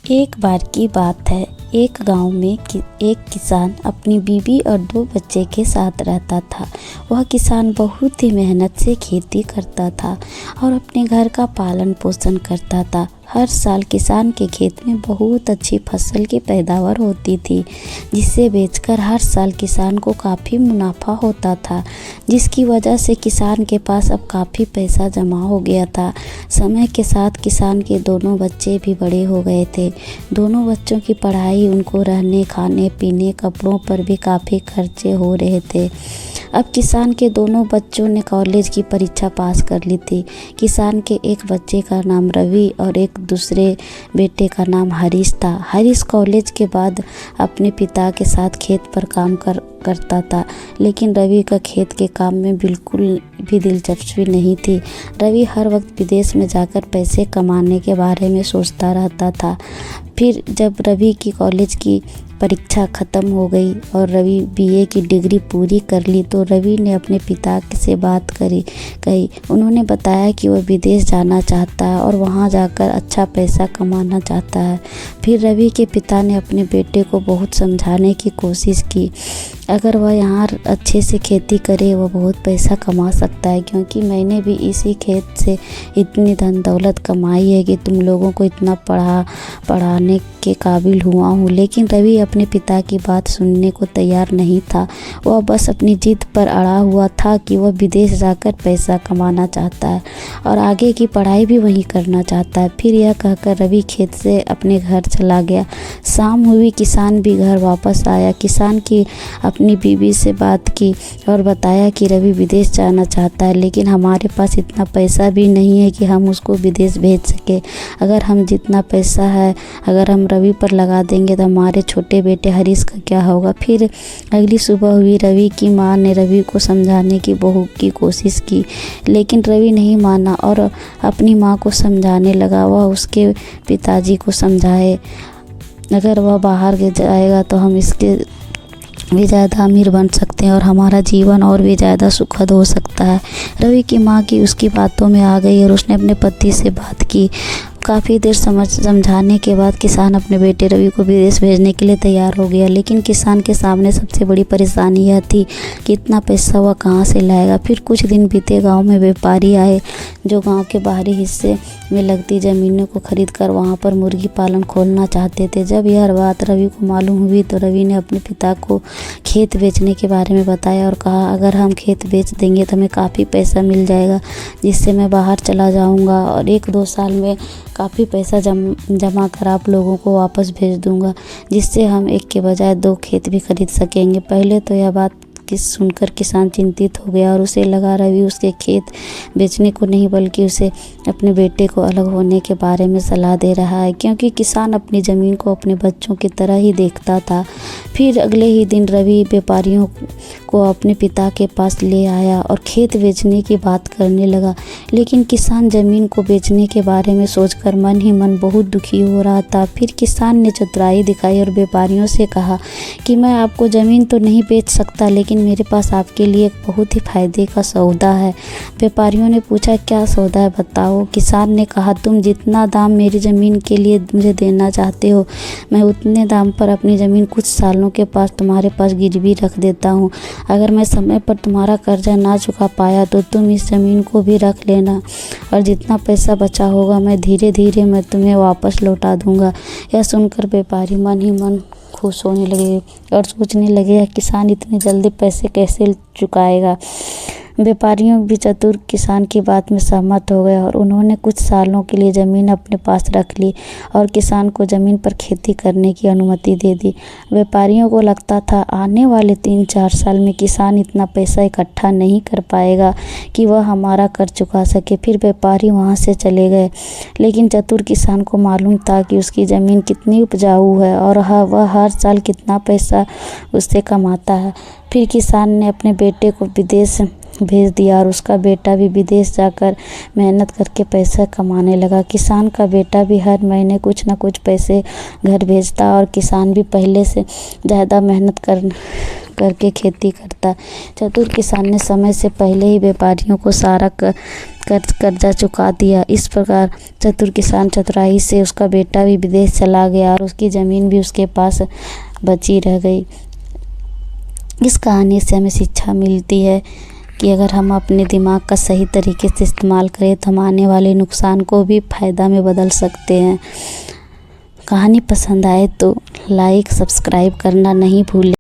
एक बार की बात है, एक गांव में एक किसान अपनी बीवी और 2 बच्चे के साथ रहता था। वह किसान बहुत ही मेहनत से खेती करता था और अपने घर का पालन पोषण करता था। हर साल किसान के खेत में बहुत अच्छी फसल की पैदावार होती थी, जिसे बेचकर हर साल किसान को काफ़ी मुनाफा होता था, जिसकी वजह से किसान के पास अब काफ़ी पैसा जमा हो गया था। समय के साथ किसान के दोनों बच्चे भी बड़े हो गए थे। दोनों बच्चों की पढ़ाई, उनको रहने, खाने पीने, कपड़ों पर भी काफ़ी खर्चे हो रहे थे। अब किसान के दोनों बच्चों ने कॉलेज की परीक्षा पास कर ली थी। किसान के एक बच्चे का नाम रवि और एक दूसरे बेटे का नाम हरीश था। हरीश कॉलेज के बाद अपने पिता के साथ खेत पर काम करता था, लेकिन रवि का खेत के काम में बिल्कुल भी दिलचस्पी नहीं थी। रवि हर वक्त विदेश में जाकर पैसे कमाने के बारे में सोचता रहता था। फिर जब रवि की कॉलेज की परीक्षा ख़त्म हो गई और रवि बीए की डिग्री पूरी कर ली, तो रवि ने अपने पिता से बात कही। उन्होंने बताया कि वह विदेश जाना चाहता है और वहां जाकर अच्छा पैसा कमाना चाहता है। फिर रवि के पिता ने अपने बेटे को बहुत समझाने की कोशिश की। अगर वह यहाँ अच्छे से खेती करे, वह बहुत पैसा कमा सकता है, क्योंकि मैंने भी इसी खेत से इतनी धन दौलत कमाई है कि तुम लोगों को इतना पढ़ाने के काबिल हुआ हूँ। लेकिन रवि अपने पिता की बात सुनने को तैयार नहीं था। वह बस अपनी जिद पर अड़ा हुआ था कि वह विदेश जाकर पैसा कमाना चाहता है और आगे की पढ़ाई भी वहीं करना चाहता है। फिर यह कहकर रवि खेत से अपने घर चला गया। शाम हुई, किसान भी घर वापस आया। किसान की अपनी बीवी से बात की और बताया कि रवि विदेश जाना चाहता है, लेकिन हमारे पास इतना पैसा भी नहीं है कि हम उसको विदेश भेज सके। अगर हम जितना पैसा है अगर हम रवि पर लगा देंगे तो हमारे छोटे बेटे हरीश का क्या होगा। फिर अगली सुबह हुई। रवि की माँ ने रवि को समझाने की कोशिश की, लेकिन रवि नहीं माना और अपनी माँ को समझाने लगा। वह उसके पिताजी को समझाए, अगर वह बाहर जाएगा तो हम इसके भी ज़्यादा अमीर बन सकते हैं और हमारा जीवन और भी ज़्यादा सुखद हो सकता है। रवि की माँ की उसकी बातों में आ गई और उसने अपने पति से बात की। काफ़ी देर समझाने के बाद किसान अपने बेटे रवि को विदेश भेजने के लिए तैयार हो गया, लेकिन किसान के सामने सबसे बड़ी परेशानी यह थी कि इतना पैसा वह कहाँ से लाएगा। फिर कुछ दिन बीते। गांव में व्यापारी आए जो गांव के बाहरी हिस्से में लगती ज़मीनों को खरीदकर वहां पर मुर्गी पालन खोलना चाहते थे। जब यह बात रवि को मालूम हुई तो रवि ने अपने पिता को खेत बेचने के बारे में बताया और कहा, अगर हम खेत बेच देंगे तो हमें काफ़ी पैसा मिल जाएगा, जिससे मैं बाहर चला जाऊँगा और 1-2 साल में काफ़ी पैसा जमा कर आप लोगों को वापस भेज दूंगा, जिससे हम एक के बजाय 2 खेत भी खरीद सकेंगे। पहले तो यह बात सुनकर किसान चिंतित हो गया और उसे लगा रवि उसके खेत बेचने को नहीं बल्कि उसे अपने बेटे को अलग होने के बारे में सलाह दे रहा है, क्योंकि किसान अपनी ज़मीन को अपने बच्चों की तरह ही देखता था। फिर अगले ही दिन रवि व्यापारियों को अपने पिता के पास ले आया और खेत बेचने की बात करने लगा, लेकिन किसान ज़मीन को बेचने के बारे में सोचकर मन ही मन बहुत दुखी हो रहा था। फिर किसान ने चतुराई दिखाई और व्यापारियों से कहा कि मैं आपको ज़मीन तो नहीं बेच सकता, लेकिन मेरे पास आपके लिए एक बहुत ही फायदे का सौदा है। व्यापारियों ने पूछा, क्या सौदा है बताओ। किसान ने कहा, तुम जितना दाम मेरी ज़मीन के लिए मुझे देना चाहते हो, मैं उतने दाम पर अपनी ज़मीन कुछ सालों के पास तुम्हारे पास गिरवी रख देता हूँ। अगर मैं समय पर तुम्हारा कर्जा ना चुका पाया तो तुम इस ज़मीन को भी रख लेना और जितना पैसा बचा होगा मैं धीरे धीरे तुम्हें वापस लौटा दूंगा। यह सुनकर व्यापारी मन ही मन खुश होने लगे और सोचने लगे, किसान इतनी जल्दी पैसे कैसे चुकाएगा। व्यापारियों भी चतुर किसान की बात में सहमत हो गए और उन्होंने कुछ सालों के लिए ज़मीन अपने पास रख ली और किसान को ज़मीन पर खेती करने की अनुमति दे दी। व्यापारियों को लगता था आने वाले 3-4 साल में किसान इतना पैसा इकट्ठा नहीं कर पाएगा कि वह हमारा कर चुका सके। फिर व्यापारी वहाँ से चले गए, लेकिन चतुर किसान को मालूम था कि उसकी ज़मीन कितनी उपजाऊ है और वह हर साल कितना पैसा उससे कमाता है। फिर किसान ने अपने बेटे को विदेश भेज दिया और उसका बेटा भी विदेश जाकर मेहनत करके पैसा कमाने लगा। किसान का बेटा भी हर महीने कुछ ना कुछ पैसे घर भेजता और किसान भी पहले से ज़्यादा मेहनत करके खेती करता। चतुर किसान ने समय से पहले ही व्यापारियों को सारा कर्जा चुका दिया। इस प्रकार चतुर किसान चतुराई से उसका बेटा भी विदेश चला गया और उसकी ज़मीन भी उसके पास बची रह गई। इस कहानी से हमें शिक्षा मिलती है कि अगर हम अपने दिमाग का सही तरीके से इस्तेमाल करें तो हम आने वाले नुकसान को भी फ़ायदा में बदल सकते हैं। कहानी पसंद आए तो लाइक सब्सक्राइब करना नहीं भूलें।